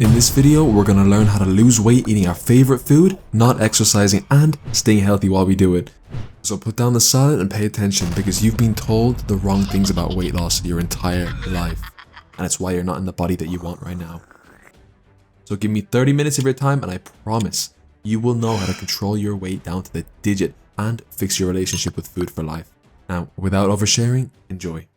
In this video, we're going to learn how to lose weight eating our favorite food, not exercising, and staying healthy while we do it. So put down the salad and pay attention, because you've been told the wrong things about weight loss your entire life. And it's why you're not in the body that you want right now. So give me 30 minutes of your time and I promise you will know how to control your weight down to the digit and fix your relationship with food for life. Now, without oversharing, enjoy.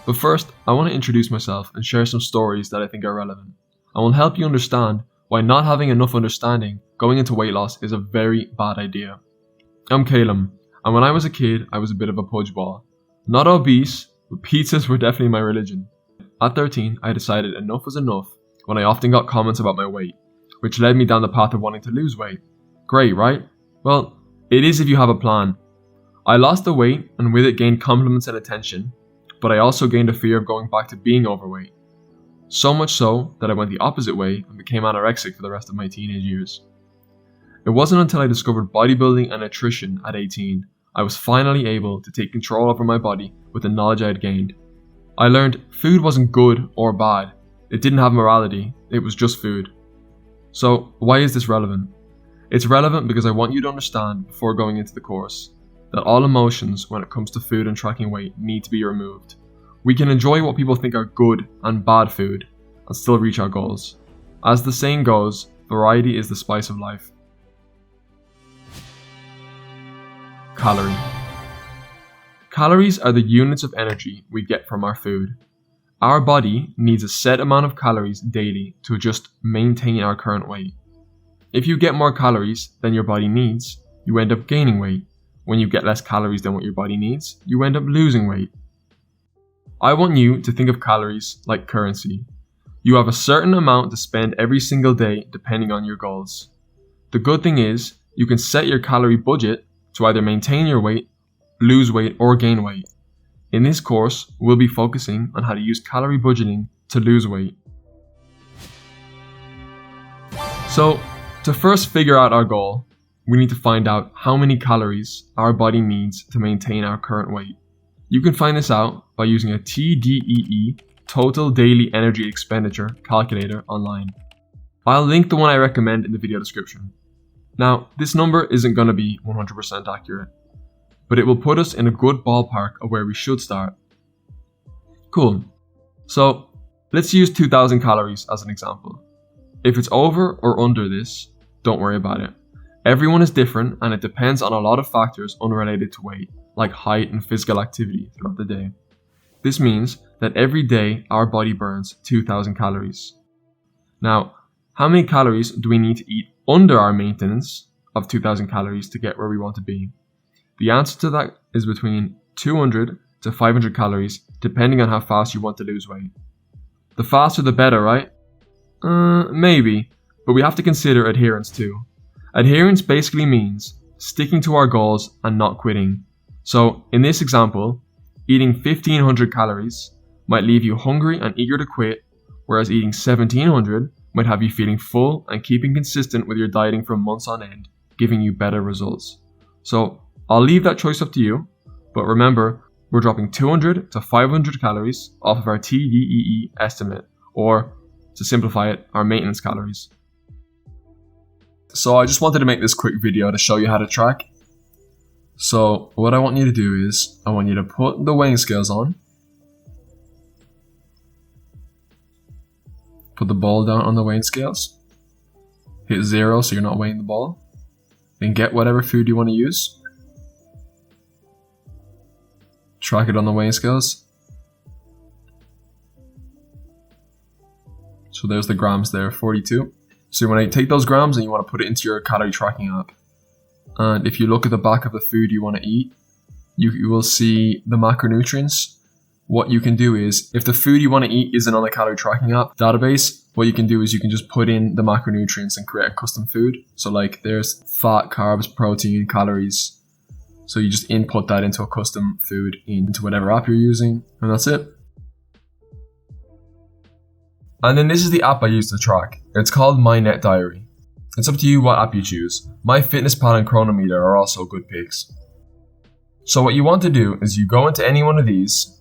But first, I want to introduce myself and share some stories that I think are relevant. I will help you understand why not having enough understanding going into weight loss is a very bad idea. I'm Caleb, and when I was a kid, I was a bit of a pudge ball. Not obese, but pizzas were definitely my religion. At 13, I decided enough was enough when I often got comments about my weight, which led me down the path of wanting to lose weight. Great, right? Well, it is if you have a plan. I lost the weight and with it gained compliments and attention, but I also gained a fear of going back to being overweight. So much so that I went the opposite way and became anorexic for the rest of my teenage years. It wasn't until I discovered bodybuilding and nutrition at 18, I was finally able to take control over my body with the knowledge I had gained. I learned food wasn't good or bad. It didn't have morality, it was just food. So why is this relevant? It's relevant because I want you to understand before going into the course that all emotions when it comes to food and tracking weight need to be removed. We can enjoy what people think are good and bad food and still reach our goals. As the saying goes, variety is the spice of life. Calorie. Calories are the units of energy we get from our food. Our body needs a set amount of calories daily to just maintain our current weight. If you get more calories than your body needs, you end up gaining weight. When you get less calories than what your body needs, you end up losing weight. I want you to think of calories like currency. You have a certain amount to spend every single day depending on your goals. The good thing is, you can set your calorie budget to either maintain your weight, lose weight, or gain weight. In this course, we'll be focusing on how to use calorie budgeting to lose weight. So, to first figure out our goal, we need to find out how many calories our body needs to maintain our current weight. You can find this out by using a TDEE, Total Daily Energy Expenditure calculator online. I'll link the one I recommend in the video description. Now, this number isn't going to be 100% accurate, but it will put us in a good ballpark of where we should start. Cool. So, let's use 2000 calories as an example. If it's over or under this, don't worry about it. Everyone is different and it depends on a lot of factors unrelated to weight, like height and physical activity throughout the day. This means that every day our body burns 2000 calories. Now, how many calories do we need to eat under our maintenance of 2000 calories to get where we want to be? The answer to that is between 200 to 500 calories, depending on how fast you want to lose weight. The faster the better, right? Maybe, but we have to consider adherence too. Adherence basically means sticking to our goals and not quitting. So, in this example, eating 1500 calories might leave you hungry and eager to quit, whereas eating 1700 might have you feeling full and keeping consistent with your dieting for months on end, giving you better results. So, I'll leave that choice up to you, but remember, we're dropping 200 to 500 calories off of our TDEE estimate, or, to simplify it, our maintenance calories. So I just wanted to make this quick video to show you how to track. So what I want you to do is, I want you to put the weighing scales on. Put the ball down on the weighing scales. Hit 0 so you're not weighing the ball. Then get whatever food you want to use. Track it on the weighing scales. So there's the grams there, 42. So you want to take those grams and you want to put it into your calorie tracking app. And if you look at the back of the food you want to eat, you will see the macronutrients. What you can do is, if the food you want to eat isn't on the calorie tracking app database, what you can do is you can just put in the macronutrients and create a custom food. So like there's fat, carbs, protein, calories. So you just input that into a custom food into whatever app you're using, and that's it. And then this is the app I use to track. It's called My Net Diary. It's up to you what app you choose. MyFitnessPal and Chronometer are also good picks. So what you want to do is you go into any one of these.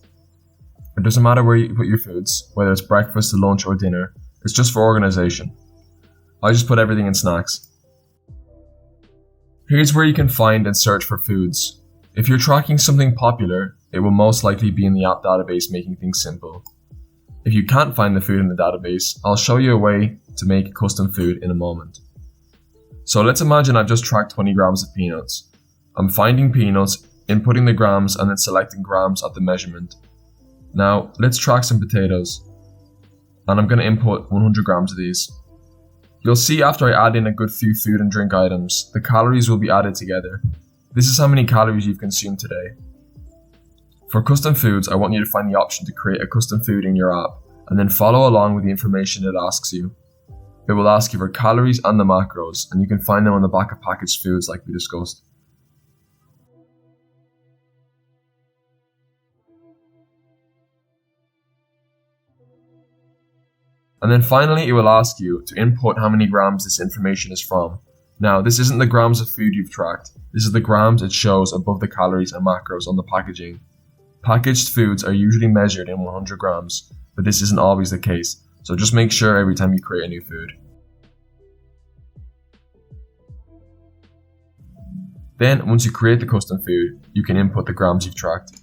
It doesn't matter where you put your foods, whether it's breakfast, lunch, or dinner. It's just for organization. I just put everything in snacks. Here's where you can find and search for foods. If you're tracking something popular, it will most likely be in the app database, making things simple. If you can't find the food in the database, I'll show you a way to make custom food in a moment. So let's imagine I've just tracked 20 grams of peanuts. I'm finding peanuts, inputting the grams, and then selecting grams of the measurement. Now, let's track some potatoes. And I'm going to input 100 grams of these. You'll see after I add in a good few food and drink items, the calories will be added together. This is how many calories you've consumed today. For custom foods, I want you to find the option to create a custom food in your app, and then follow along with the information it asks you. It will ask you for calories and the macros, and you can find them on the back of packaged foods like we discussed. And then finally, it will ask you to input how many grams this information is from. Now, this isn't the grams of food you've tracked. This is the grams it shows above the calories and macros on the packaging. Packaged foods are usually measured in 100 grams, but this isn't always the case, so just make sure every time you create a new food. Then, once you create the custom food, you can input the grams you've tracked.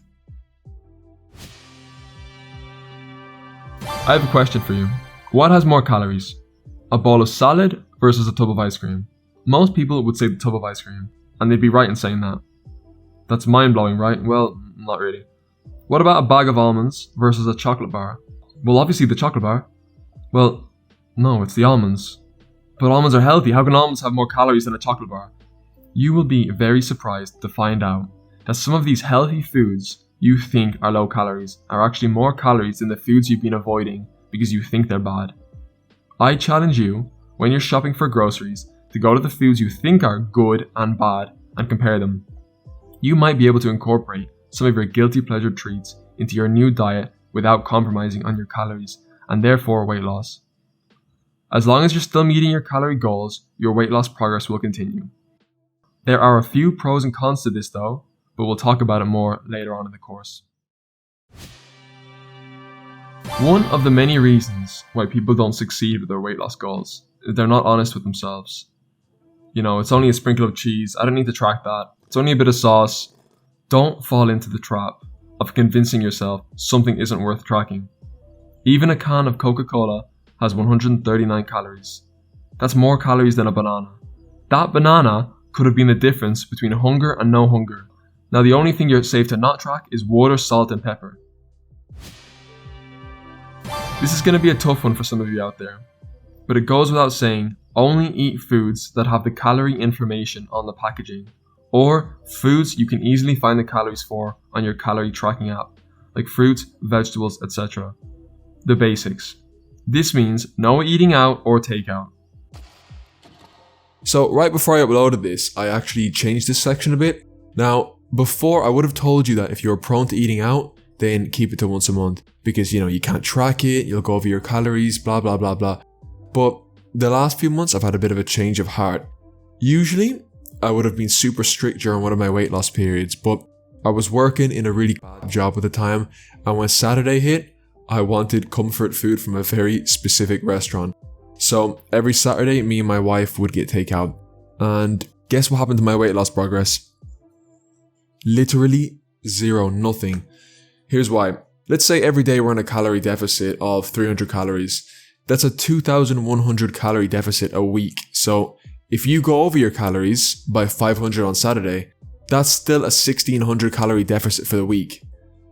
I have a question for you. What has more calories? A bowl of salad versus a tub of ice cream? Most people would say the tub of ice cream, and they'd be right in saying that. That's mind-blowing, right? Well, not really. What about a bag of almonds versus a chocolate bar? Well, obviously the chocolate bar. Well, no, it's the almonds. But almonds are healthy. How can almonds have more calories than a chocolate bar? You will be very surprised to find out that some of these healthy foods you think are low calories are actually more calories than the foods you've been avoiding because you think they're bad. I challenge you, when you're shopping for groceries, to go to the foods you think are good and bad and compare them. You might be able to incorporate some of your guilty pleasure treats into your new diet without compromising on your calories and therefore weight loss. As long as you're still meeting your calorie goals, your weight loss progress will continue. There are a few pros and cons to this though, but we'll talk about it more later on in the course. One of the many reasons why people don't succeed with their weight loss goals is they're not honest with themselves. You know, it's only a sprinkle of cheese, I don't need to track that, it's only a bit of sauce. Don't fall into the trap of convincing yourself something isn't worth tracking. Even a can of Coca-Cola has 139 calories. That's more calories than a banana. That banana could have been the difference between hunger and no hunger. Now the only thing you're safe to not track is water, salt, and pepper. This is going to be a tough one for some of you out there, but it goes without saying, only eat foods that have the calorie information on the packaging, or foods you can easily find the calories for on your calorie tracking app, like fruits, vegetables, etc. The basics. This means no eating out or takeout. So right before I uploaded this, I actually changed this section a bit. Now, before I would have told you that if you're prone to eating out, then keep it to once a month because you can't track it, you'll go over your calories, blah blah blah blah. But the last few months I've had a bit of a change of heart. Usually I would have been super strict during one of my weight loss periods, but I was working in a really bad job at the time, and when Saturday hit, I wanted comfort food from a very specific restaurant. So every Saturday me and my wife would get takeout, and guess what happened to my weight loss progress? Literally zero, nothing. Here's why. Let's say every day we're in a calorie deficit of 300 calories. That's a 2,100 calorie deficit a week. So if you go over your calories by 500 on Saturday, that's still a 1,600 calorie deficit for the week.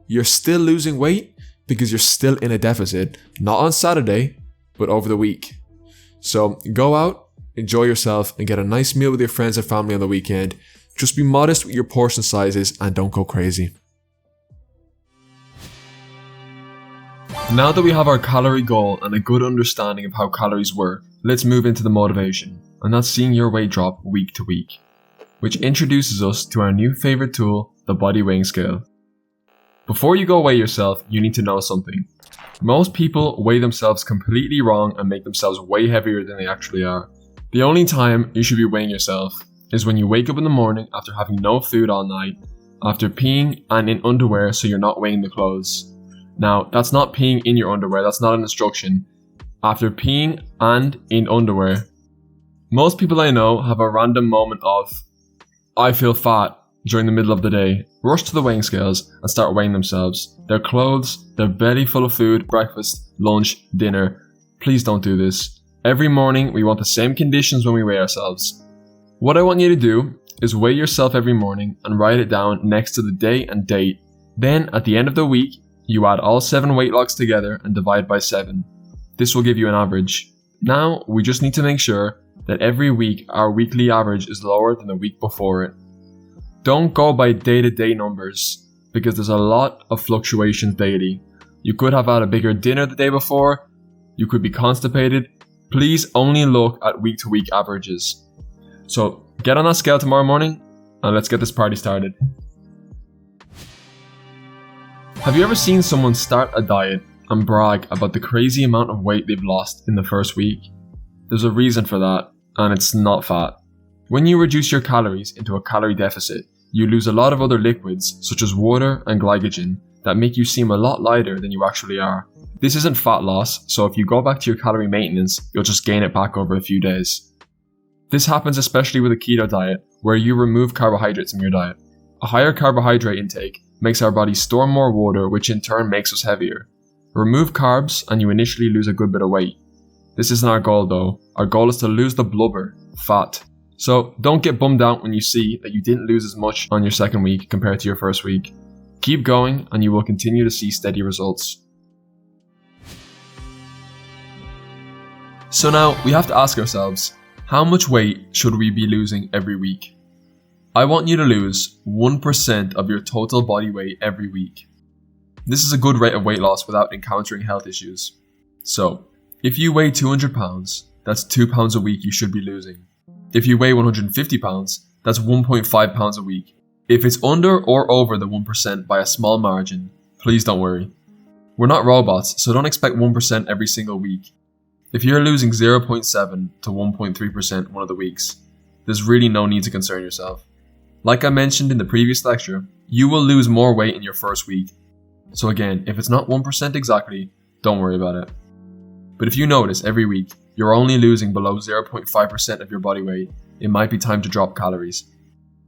You're still losing weight because you're still in a deficit, not on Saturday, but over the week. So go out, enjoy yourself, and get a nice meal with your friends and family on the weekend. Just be modest with your portion sizes and don't go crazy. Now that we have our calorie goal and a good understanding of how calories work, let's move into the motivation, and that's seeing your weight drop week to week, which introduces us to our new favorite tool, the body weighing scale. Before you go weigh yourself, you need to know something. Most people weigh themselves completely wrong and make themselves way heavier than they actually are. The only time you should be weighing yourself is when you wake up in the morning after having no food all night, after peeing and in underwear so you're not weighing the clothes. Now, that's not peeing in your underwear, that's not an instruction. After peeing and in underwear. Most people I know have a random moment of, I feel fat, during the middle of the day, rush to the weighing scales and start weighing themselves. Their clothes, their belly full of food, breakfast, lunch, dinner. Please don't do this. Every morning we want the same conditions when we weigh ourselves. What I want you to do is weigh yourself every morning and write it down next to the day and date. Then at the end of the week, you add all 7 weight logs together and divide by 7. This will give you an average. Now we just need to make sure that every week our weekly average is lower than the week before it. Don't go by day-to-day numbers because there's a lot of fluctuations daily. You could have had a bigger dinner the day before, you could be constipated. Please only look at week-to-week averages. So get on that scale tomorrow morning and let's get this party started. Have you ever seen someone start a diet and brag about the crazy amount of weight they've lost in the first week? There's a reason for that, and it's not fat. When you reduce your calories into a calorie deficit, you lose a lot of other liquids such as water and glycogen that make you seem a lot lighter than you actually are. This isn't fat loss, so if you go back to your calorie maintenance, you'll just gain it back over a few days. This happens especially with a keto diet, where you remove carbohydrates from your diet. A higher carbohydrate intake makes our body store more water, which in turn makes us heavier. Remove carbs and you initially lose a good bit of weight. This isn't our goal though. Our goal is to lose the blubber, fat. So don't get bummed out when you see that you didn't lose as much on your second week compared to your first week. Keep going and you will continue to see steady results. So now we have to ask ourselves, how much weight should we be losing every week? I want you to lose 1% of your total body weight every week. This is a good rate of weight loss without encountering health issues. So, if you weigh 200 pounds, that's 2 pounds a week you should be losing. If you weigh 150 pounds, that's 1.5 pounds a week. If it's under or over the 1% by a small margin, please don't worry. We're not robots, so don't expect 1% every single week. If you're losing 0.7 to 1.3% one of the weeks, there's really no need to concern yourself. Like I mentioned in the previous lecture, you will lose more weight in your first week. So again, if it's not 1% exactly, don't worry about it. But if you notice every week, you're only losing below 0.5% of your body weight, it might be time to drop calories.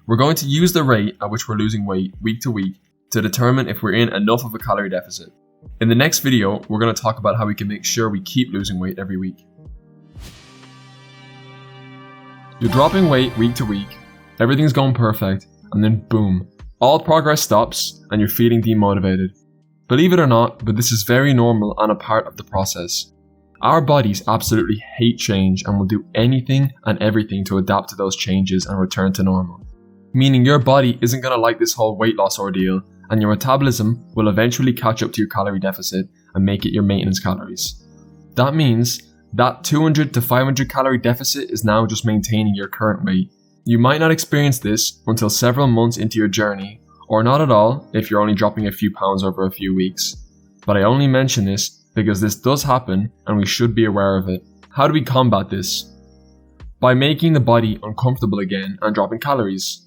We're going to use the rate at which we're losing weight week to week to determine if we're in enough of a calorie deficit. In the next video, we're going to talk about how we can make sure we keep losing weight every week. You're dropping weight week to week, everything's going perfect, and then boom, all progress stops and you're feeling demotivated. Believe it or not, but this is very normal and a part of the process. Our bodies absolutely hate change and will do anything and everything to adapt to those changes and return to normal. Meaning your body isn't going to like this whole weight loss ordeal, and your metabolism will eventually catch up to your calorie deficit and make it your maintenance calories. That means that 200 to 500 calorie deficit is now just maintaining your current weight. You might not experience this until several months into your journey, or not at all if you're only dropping a few pounds over a few weeks. But I only mention this because this does happen and we should be aware of it. How do we combat this? By making the body uncomfortable again and dropping calories.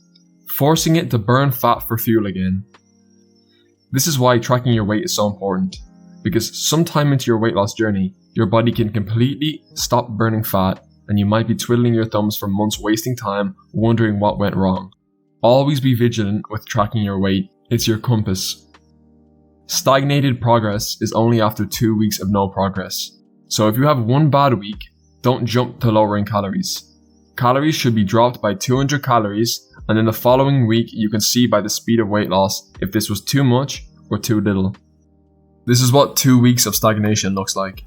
Forcing it to burn fat for fuel again. This is why tracking your weight is so important, because sometime into your weight loss journey, your body can completely stop burning fat and you might be twiddling your thumbs for months wasting time wondering what went wrong. Always be vigilant with tracking your weight. It's your compass. Stagnated progress is only after 2 weeks of no progress. So if you have one bad week, don't jump to lowering calories. Calories should be dropped by 200 calories, and then the following week you can see by the speed of weight loss if this was too much or too little. This is what 2 weeks of stagnation looks like.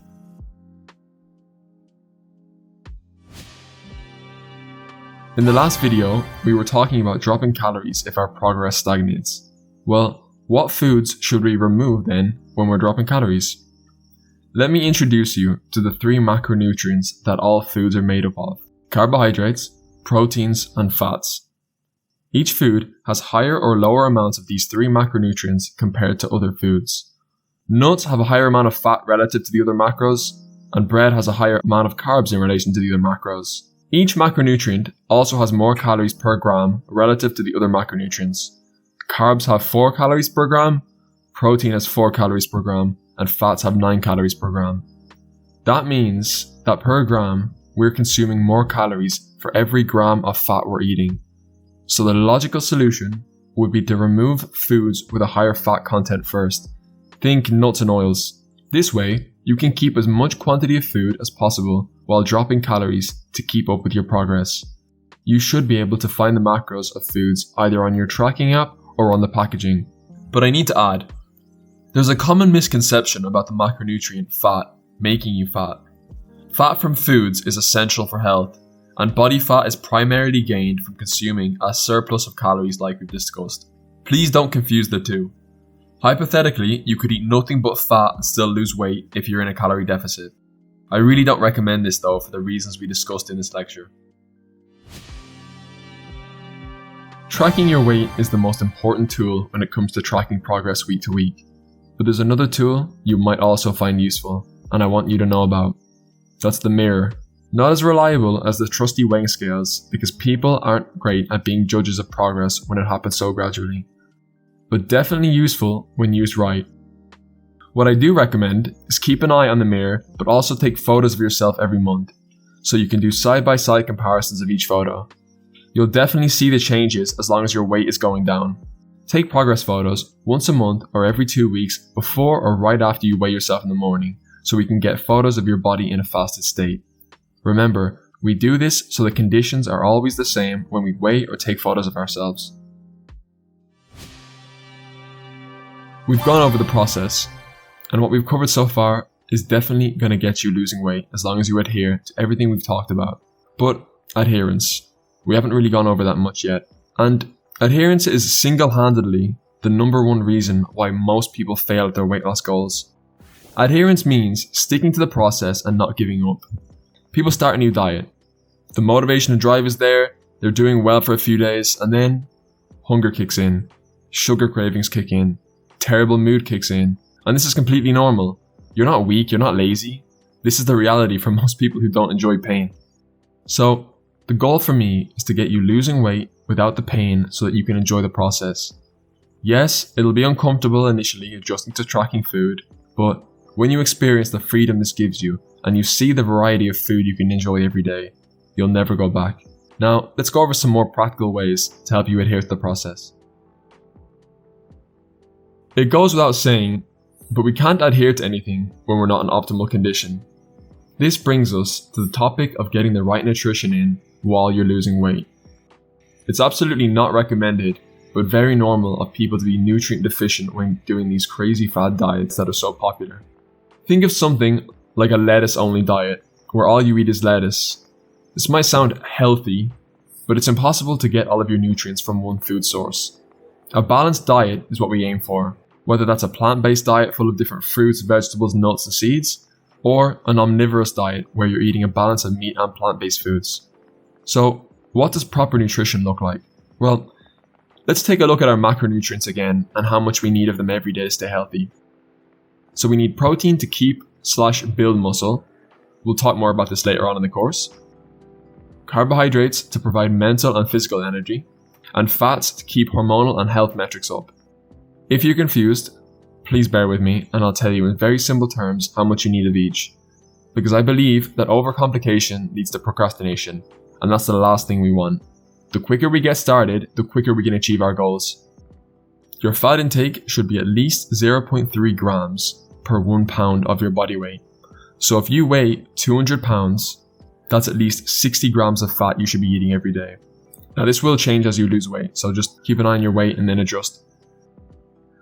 In the last video, we were talking about dropping calories if our progress stagnates. Well, what foods should we remove then when we're dropping calories? Let me introduce you to the 3 macronutrients that all foods are made up of: carbohydrates, proteins, and fats. Each food has higher or lower amounts of these 3 macronutrients compared to other foods. Nuts have a higher amount of fat relative to the other macros, and bread has a higher amount of carbs in relation to the other macros. Each macronutrient also has more calories per gram relative to the other macronutrients. carbs have 4 calories per gram, protein has 4 calories per gram, and fats have 9 calories per gram. That means that per gram, we're consuming more calories for every gram of fat we're eating. So the logical solution would be to remove foods with a higher fat content first. Think nuts and oils. This way, you can keep as much quantity of food as possible while dropping calories to keep up with your progress. You should be able to find the macros of foods either on your tracking app or on the packaging. But I need to add, there's a common misconception about the macronutrient fat making you fat. Fat from foods is essential for health, and body fat is primarily gained from consuming a surplus of calories like we've discussed. Please don't confuse the two. Hypothetically, you could eat nothing but fat and still lose weight if you're in a calorie deficit. I really don't recommend this though for the reasons we discussed in this lecture. Tracking your weight is the most important tool when it comes to tracking progress week to week. But there's another tool you might also find useful, and I want you to know about. That's the mirror. Not as reliable as the trusty weighing scales because people aren't great at being judges of progress when it happens so gradually. But definitely useful when used right. What I do recommend is keep an eye on the mirror, but also take photos of yourself every month, so you can do side-by-side comparisons of each photo. You'll definitely see the changes as long as your weight is going down. Take progress photos once a month or every 2 weeks before or right after you weigh yourself in the morning, so we can get photos of your body in a fasted state. Remember, we do this so the conditions are always the same when we weigh or take photos of ourselves. We've gone over the process, and what we've covered so far is definitely going to get you losing weight as long as you adhere to everything we've talked about. But adherence, we haven't really gone over that much yet. And adherence is single-handedly the number one reason why most people fail at their weight loss goals. Adherence means sticking to the process and not giving up. People start a new diet. The motivation and drive is there, they're doing well for a few days, and then hunger kicks in, sugar cravings kick in, terrible mood kicks in, and this is completely normal. You're not weak, you're not lazy. This is the reality for most people who don't enjoy pain. So, the goal for me is to get you losing weight without the pain so that you can enjoy the process. Yes, it'll be uncomfortable initially adjusting to tracking food, but when you experience the freedom this gives you and you see the variety of food you can enjoy every day, you'll never go back. Now, let's go over some more practical ways to help you adhere to the process. It goes without saying, but we can't adhere to anything when we're not in optimal condition. This brings us to the topic of getting the right nutrition in while you're losing weight. It's absolutely not recommended, but very normal of people to be nutrient deficient when doing these crazy fad diets that are so popular. Think of something like a lettuce-only diet, where all you eat is lettuce. This might sound healthy, but it's impossible to get all of your nutrients from one food source. A balanced diet is what we aim for, whether that's a plant-based diet full of different fruits, vegetables, nuts, and seeds, or an omnivorous diet where you're eating a balance of meat and plant-based foods. So, what does proper nutrition look like? Well, let's take a look at our macronutrients again and how much we need of them every day to stay healthy. So we need protein to keep/build muscle. We'll talk more about this later on in the course. Carbohydrates to provide mental and physical energy. And fats to keep hormonal and health metrics up. If you're confused, please bear with me and I'll tell you in very simple terms how much you need of each. Because I believe that overcomplication leads to procrastination, and that's the last thing we want. The quicker we get started, the quicker we can achieve our goals. Your fat intake should be at least 0.3 grams per 1 pound of your body weight. So if you weigh 200 pounds, that's at least 60 grams of fat you should be eating every day. Now this will change as you lose weight, so just keep an eye on your weight and then adjust.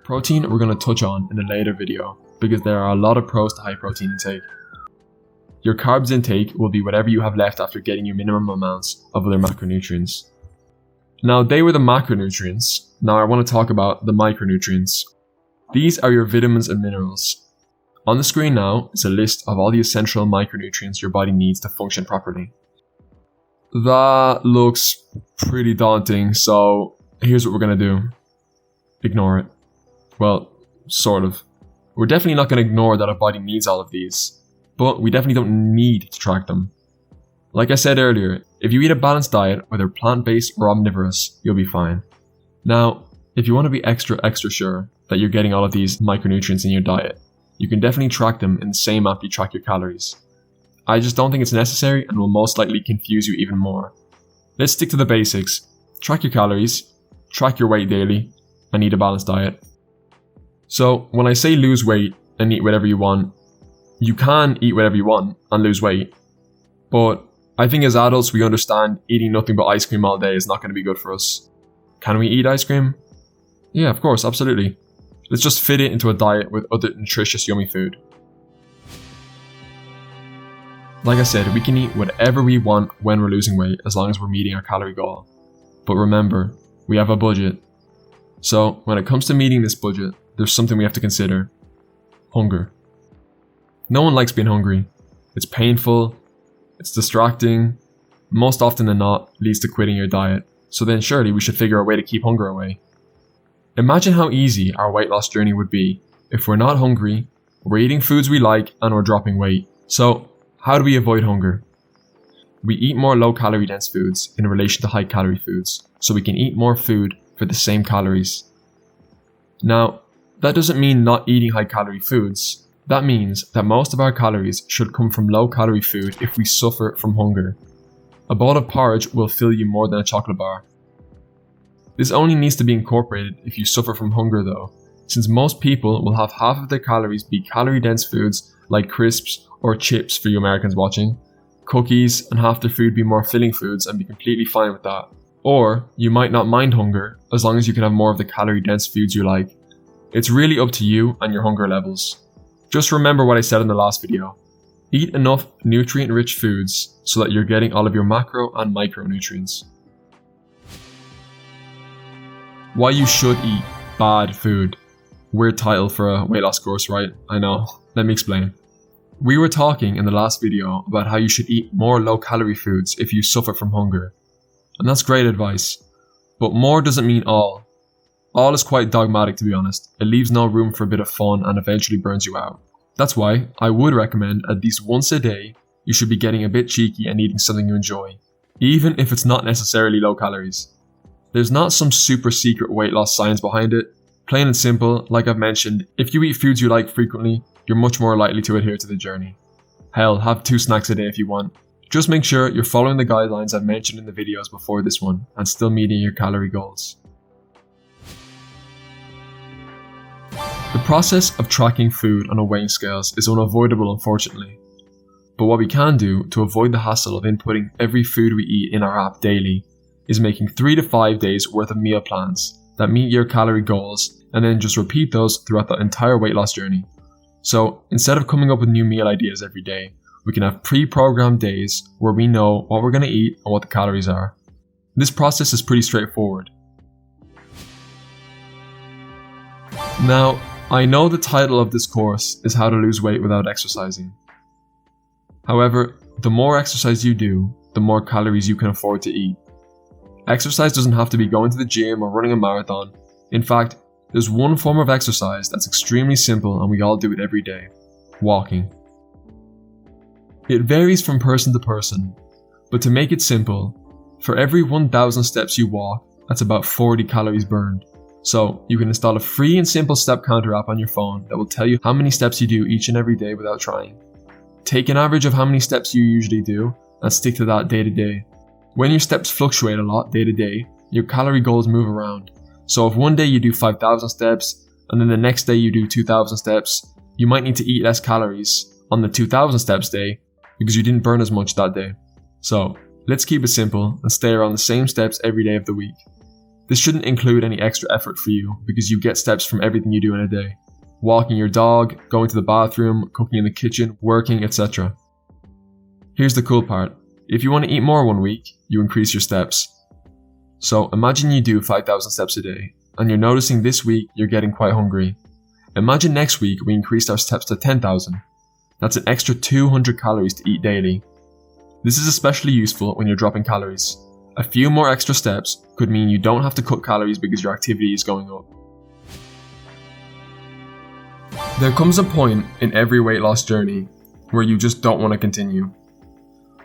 Protein we're going to touch on in a later video, because there are a lot of pros to high protein intake. Your carbs intake will be whatever you have left after getting your minimum amounts of other macronutrients. Now they were the macronutrients, now I want to talk about the micronutrients. These are your vitamins and minerals. On the screen now is a list of all the essential micronutrients your body needs to function properly. That looks pretty daunting, so here's what we're going to do. Ignore it. Well, sort of. We're definitely not going to ignore that our body needs all of these, but we definitely don't need to track them. Like I said earlier, if you eat a balanced diet, whether plant-based or omnivorous, you'll be fine. Now, If you want to be extra sure that you're getting all of these micronutrients in your diet, you can definitely track them in the same app you track your calories. I just don't think it's necessary and will most likely confuse you even more. Let's stick to the basics. Track your calories, track your weight daily, and eat a balanced diet. So when I say lose weight and eat whatever you want, you can eat whatever you want and lose weight. But I think as adults we understand eating nothing but ice cream all day is not going to be good for us. Can we eat ice cream? Yeah, of course, absolutely. Let's just fit it into a diet with other nutritious, yummy food. Like I said, we can eat whatever we want when we're losing weight as long as we're meeting our calorie goal. But remember, we have a budget. So when it comes to meeting this budget, there's something we have to consider. Hunger. No one likes being hungry. It's painful, it's distracting, most often than not leads to quitting your diet. So then surely we should figure a way to keep hunger away. Imagine how easy our weight loss journey would be if we're not hungry, we're eating foods we like, and we're dropping weight. So how do we avoid hunger? We eat more low calorie dense foods in relation to high calorie foods, so we can eat more food for the same calories. Now, that doesn't mean not eating high calorie foods. That means that most of our calories should come from low calorie food if we suffer from hunger. A bowl of porridge will fill you more than a chocolate bar. This only needs to be incorporated if you suffer from hunger though, since most people will have half of their calories be calorie dense foods like crisps or chips for you Americans watching, cookies, and half their food be more filling foods and be completely fine with that. Or you might not mind hunger as long as you can have more of the calorie dense foods you like. It's really up to you and your hunger levels. Just remember what I said in the last video. Eat enough nutrient-rich foods so that you're getting all of your macro and micronutrients. Why you should eat bad food. Weird title for a weight loss course, right? I know. Let me explain. We were talking in the last video about how you should eat more low-calorie foods if you suffer from hunger. And that's great advice. But more doesn't mean all. All is quite dogmatic, to be honest. It leaves no room for a bit of fun and eventually burns you out. That's why I would recommend at least once a day you should be getting a bit cheeky and eating something you enjoy, even if it's not necessarily low calories. There's not some super secret weight loss science behind it. Plain and simple, like I've mentioned, if you eat foods you like frequently, you're much more likely to adhere to the journey. Hell, have 2 snacks a day if you want. Just make sure you're following the guidelines I've mentioned in the videos before this one and still meeting your calorie goals. The process of tracking food on a weighing scales is unavoidable, unfortunately. But what we can do to avoid the hassle of inputting every food we eat in our app daily is making 3 to 5 days worth of meal plans that meet your calorie goals and then just repeat those throughout the entire weight loss journey. So instead of coming up with new meal ideas every day, we can have pre-programmed days where we know what we're going to eat and what the calories are. This process is pretty straightforward. Now, I know the title of this course is How to Lose Weight Without Exercising. However, the more exercise you do, the more calories you can afford to eat. Exercise doesn't have to be going to the gym or running a marathon. In fact, there's one form of exercise that's extremely simple and we all do it every day: walking. It varies from person to person, but to make it simple, for every 1,000 steps you walk, that's about 40 calories burned. So you can install a free and simple step counter app on your phone that will tell you how many steps you do each and every day without trying. Take an average of how many steps you usually do and stick to that day to day. When your steps fluctuate a lot day to day, your calorie goals move around. So if one day you do 5,000 steps and then the next day you do 2,000 steps, you might need to eat less calories on the 2,000 steps day because you didn't burn as much that day. So let's keep it simple and stay around the same steps every day of the week. This shouldn't include any extra effort for you because you get steps from everything you do in a day. Walking your dog, going to the bathroom, cooking in the kitchen, working, etc. Here's the cool part. If you want to eat more one week, you increase your steps. So imagine you do 5,000 steps a day, and you're noticing this week you're getting quite hungry. Imagine next week we increased our steps to 10,000. That's an extra 200 calories to eat daily. This is especially useful when you're dropping calories. A few more extra steps could mean you don't have to cut calories because your activity is going up. There comes a point in every weight loss journey where you just don't want to continue.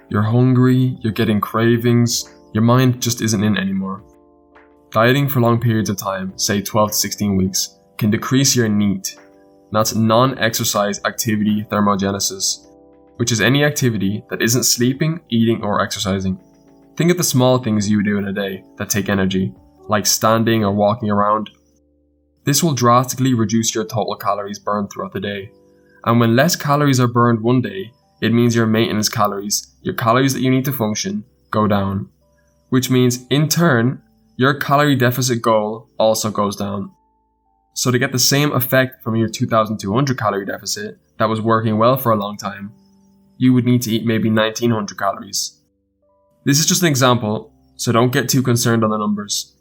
You're hungry, you're getting cravings, your mind just isn't in anymore. Dieting for long periods of time, say 12 to 16 weeks, can decrease your NEAT. That's non-exercise activity thermogenesis, which is any activity that isn't sleeping, eating, or exercising. Think of the small things you do in a day that take energy, like standing or walking around. This will drastically reduce your total calories burned throughout the day. And when less calories are burned one day, it means your maintenance calories, your calories that you need to function, go down. Which means, in turn, your calorie deficit goal also goes down. So to get the same effect from your 2,200 calorie deficit that was working well for a long time, you would need to eat maybe 1,900 calories. This is just an example, so don't get too concerned on the numbers.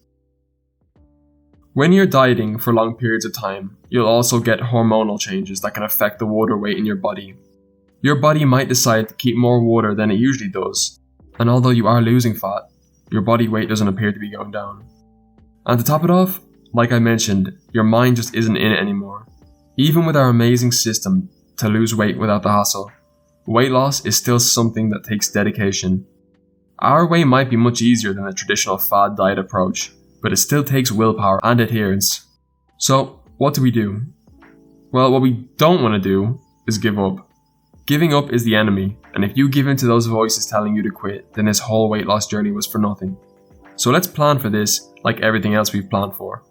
When you're dieting for long periods of time, you'll also get hormonal changes that can affect the water weight in your body. Your body might decide to keep more water than it usually does, and although you are losing fat, your body weight doesn't appear to be going down. And to top it off, like I mentioned, your mind just isn't in it anymore. Even with our amazing system to lose weight without the hassle, weight loss is still something that takes dedication. Our way might be much easier than the traditional fad diet approach, but it still takes willpower and adherence. So, what do we do? Well, what we don't want to do is give up. Giving up is the enemy, and if you give in to those voices telling you to quit, then this whole weight loss journey was for nothing. So let's plan for this like everything else we've planned for.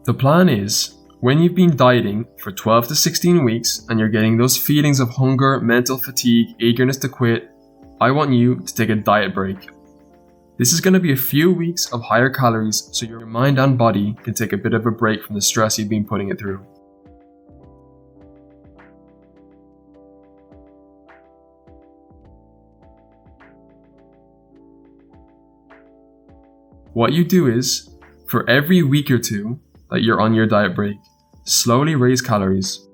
The plan is, when you've been dieting for 12 to 16 weeks and you're getting those feelings of hunger, mental fatigue, eagerness to quit, I want you to take a diet break. This is going to be a few weeks of higher calories so your mind and body can take a bit of a break from the stress you've been putting it through. What you do is, for every week or two that you're on your diet break, slowly raise calories.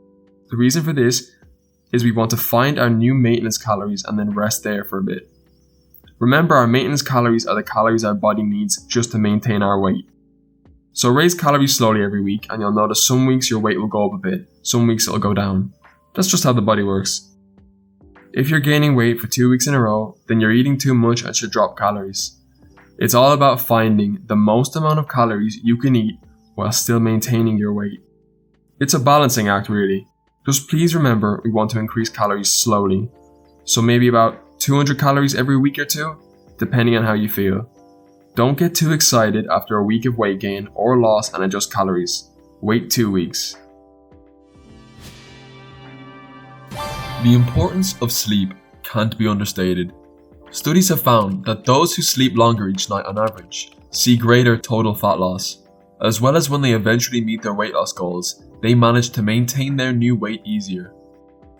The reason for this is we want to find our new maintenance calories and then rest there for a bit. Remember, our maintenance calories are the calories our body needs just to maintain our weight. So raise calories slowly every week and you'll notice some weeks your weight will go up a bit, some weeks it'll go down. That's just how the body works. If you're gaining weight for 2 weeks in a row, then you're eating too much and should drop calories. It's all about finding the most amount of calories you can eat while still maintaining your weight. It's a balancing act really. Just please remember we want to increase calories slowly. So maybe about 200 calories every week or two, depending on how you feel. Don't get too excited after a week of weight gain or loss and adjust calories. Wait 2 weeks. The importance of sleep can't be understated. Studies have found that those who sleep longer each night on average see greater total fat loss, as well as when they eventually meet their weight loss goals, they manage to maintain their new weight easier.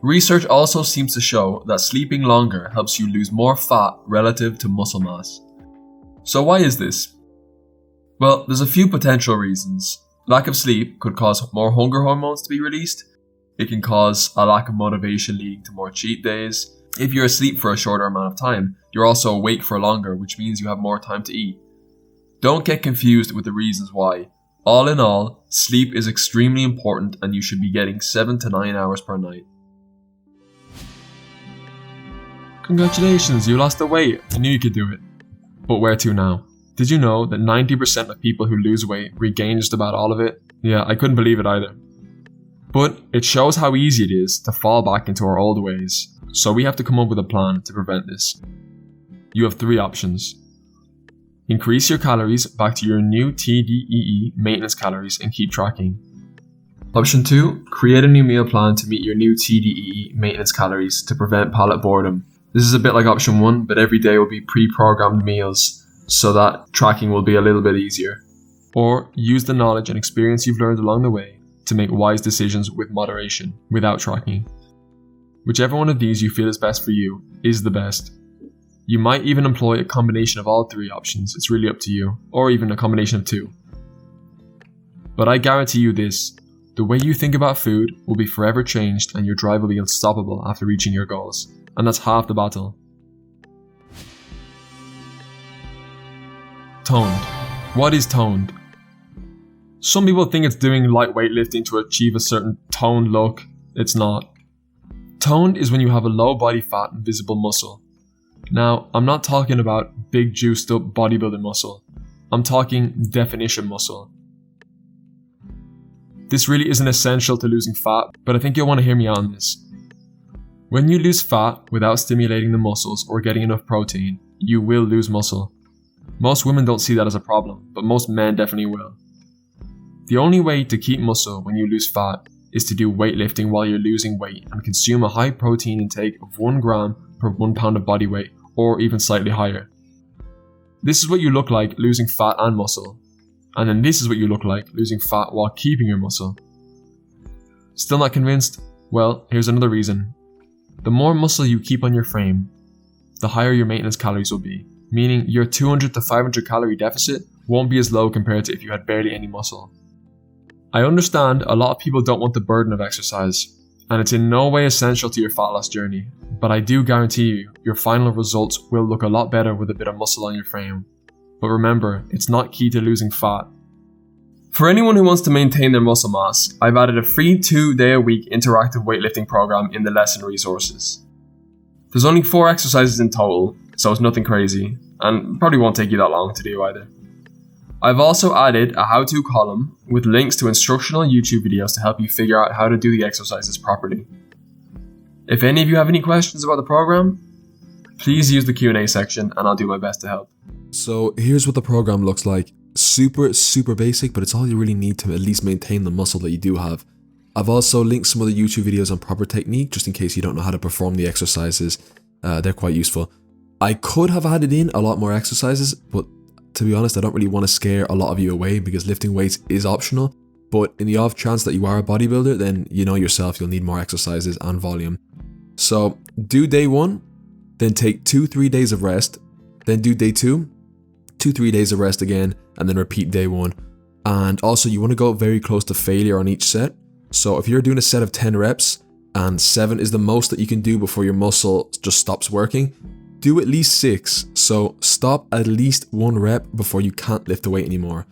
Research also seems to show that sleeping longer helps you lose more fat relative to muscle mass. So why is this? Well, there's a few potential reasons. Lack of sleep could cause more hunger hormones to be released. It can cause a lack of motivation leading to more cheat days. If you're asleep for a shorter amount of time, you're also awake for longer, which means you have more time to eat. Don't get confused with the reasons why. All in all, sleep is extremely important and you should be getting 7 to 9 hours per night. Congratulations, you lost the weight. I knew you could do it. But where to now? Did you know that 90% of people who lose weight regain just about all of it? Yeah, I couldn't believe it either. But it shows how easy it is to fall back into our old ways. So we have to come up with a plan to prevent this. You have 3 options. Increase your calories back to your new TDEE maintenance calories and keep tracking. Option 2. Create a new meal plan to meet your new TDEE maintenance calories to prevent palate boredom. This is a bit like option 1, but every day will be pre-programmed meals so that tracking will be a little bit easier. Or use the knowledge and experience you've learned along the way to make wise decisions with moderation, without tracking. Whichever one of these you feel is best for you is the best. You might even employ a combination of all 3 options, it's really up to you, or even a combination of 2. But I guarantee you this, the way you think about food will be forever changed and your drive will be unstoppable after reaching your goals. And that's half the battle. Toned. What is toned? Some people think it's doing light weightlifting to achieve a certain toned look. It's not. Toned is when you have a low body fat and visible muscle. Now, I'm not talking about big juiced up bodybuilding muscle. I'm talking definition muscle. This really isn't essential to losing fat, but I think you'll want to hear me out on this. When you lose fat without stimulating the muscles or getting enough protein, you will lose muscle. Most women don't see that as a problem, but most men definitely will. The only way to keep muscle when you lose fat is to do weightlifting while you're losing weight and consume a high protein intake of 1 gram per 1 pound of body weight, or even slightly higher. This is what you look like losing fat and muscle. And then this is what you look like losing fat while keeping your muscle. Still not convinced? Well, here's another reason. The more muscle you keep on your frame, the higher your maintenance calories will be, meaning your 200 to 500 calorie deficit won't be as low compared to if you had barely any muscle. I understand a lot of people don't want the burden of exercise, and it's in no way essential to your fat loss journey, but I do guarantee you, your final results will look a lot better with a bit of muscle on your frame. But remember, it's not key to losing fat. For anyone who wants to maintain their muscle mass, I've added a free 2-day-a-week interactive weightlifting program in the lesson resources. There's only 4 exercises in total, so it's nothing crazy, and probably won't take you that long to do either. I've also added a how-to column with links to instructional YouTube videos to help you figure out how to do the exercises properly. If any of you have any questions about the program, please use the Q&A section and I'll do my best to help. So here's what the program looks like. Super basic, but it's all you really need to at least maintain the muscle that you do have. I've also linked some other YouTube videos on proper technique, just in case you don't know how to perform the exercises. They're quite useful. I could have added in a lot more exercises, but to be honest, I don't really want to scare a lot of you away because lifting weights is optional. But in the off chance that you are a bodybuilder, then you know yourself, you'll need more exercises and volume. So do day 1, then take 2-3 days of rest, then do day 2, 2-3 days of rest again, and then repeat day 1. And also you want to go very close to failure on each set. So if you're doing a set of 10 reps and 7 is the most that you can do before your muscle just stops working, do at least 6. So stop at least 1 rep before you can't lift the weight anymore.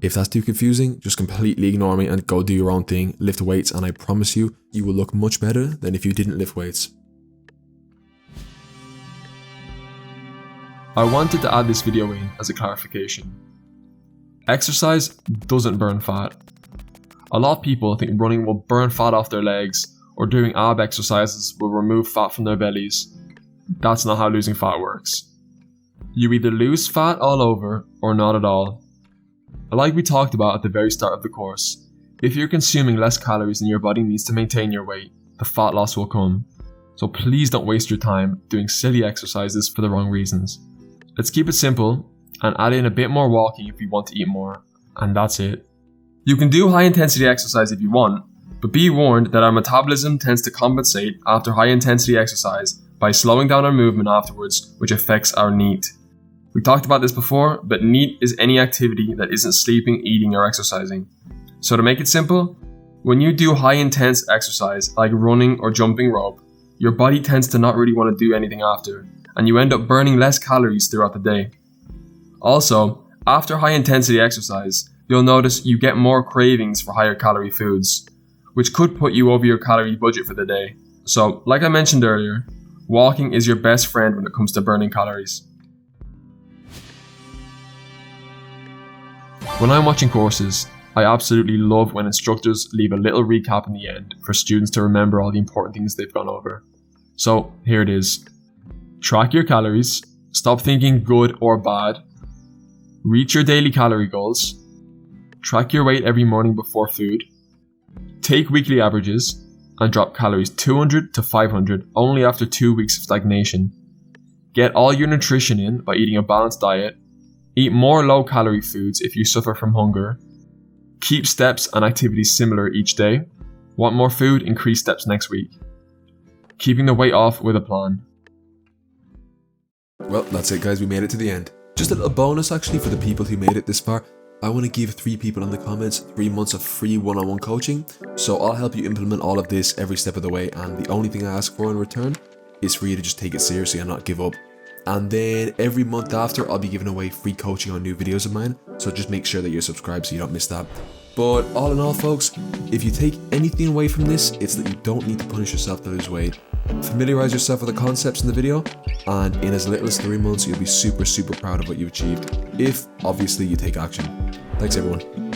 If that's too confusing, just completely ignore me and go do your own thing, lift weights, and I promise you, you will look much better than if you didn't lift weights. I wanted to add this video in as a clarification. Exercise doesn't burn fat. A lot of people think running will burn fat off their legs, or doing ab exercises will remove fat from their bellies. That's not how losing fat works. You either lose fat all over or not at all. Like we talked about at the very start of the course, if you're consuming less calories than your body needs to maintain your weight, the fat loss will come. So please don't waste your time doing silly exercises for the wrong reasons. Let's keep it simple and add in a bit more walking if you want to eat more, and that's it. You can do high intensity exercise if you want, but be warned that our metabolism tends to compensate after high intensity exercise by slowing down our movement afterwards, which affects our NEAT. We talked about this before, but NEAT is any activity that isn't sleeping, eating, or exercising. So to make it simple, when you do high intense exercise like running or jumping rope, your body tends to not really want to do anything after, and you end up burning less calories throughout the day. Also, after high intensity exercise, you'll notice you get more cravings for higher calorie foods, which could put you over your calorie budget for the day. So, like I mentioned earlier, walking is your best friend when it comes to burning calories. When I'm watching courses, I absolutely love when instructors leave a little recap in the end for students to remember all the important things they've gone over. So here it is. Track your calories, stop thinking good or bad, reach your daily calorie goals, track your weight every morning before food, take weekly averages, and drop calories 200 to 500 only after 2 weeks of stagnation. Get all your nutrition in by eating a balanced diet, eat more low-calorie foods if you suffer from hunger, keep steps and activities similar each day, want more food, increase steps next week. Keeping the weight off with a plan. Well, that's it guys, we made it to the end. Just a little bonus actually for the people who made it this far. I want to give 3 people in the comments 3 months of free one-on-one coaching. So I'll help you implement all of this every step of the way, and the only thing I ask for in return is for you to just take it seriously and not give up. And then every month after, I'll be giving away free coaching on new videos of mine, so just make sure that you're subscribed so you don't miss that. But all in all folks, if you take anything away from this, it's that you don't need to punish yourself to lose weight. Familiarize yourself with the concepts in the video, and in as little as 3 months, you'll be super proud of what you've achieved, if obviously you take action. Thanks everyone.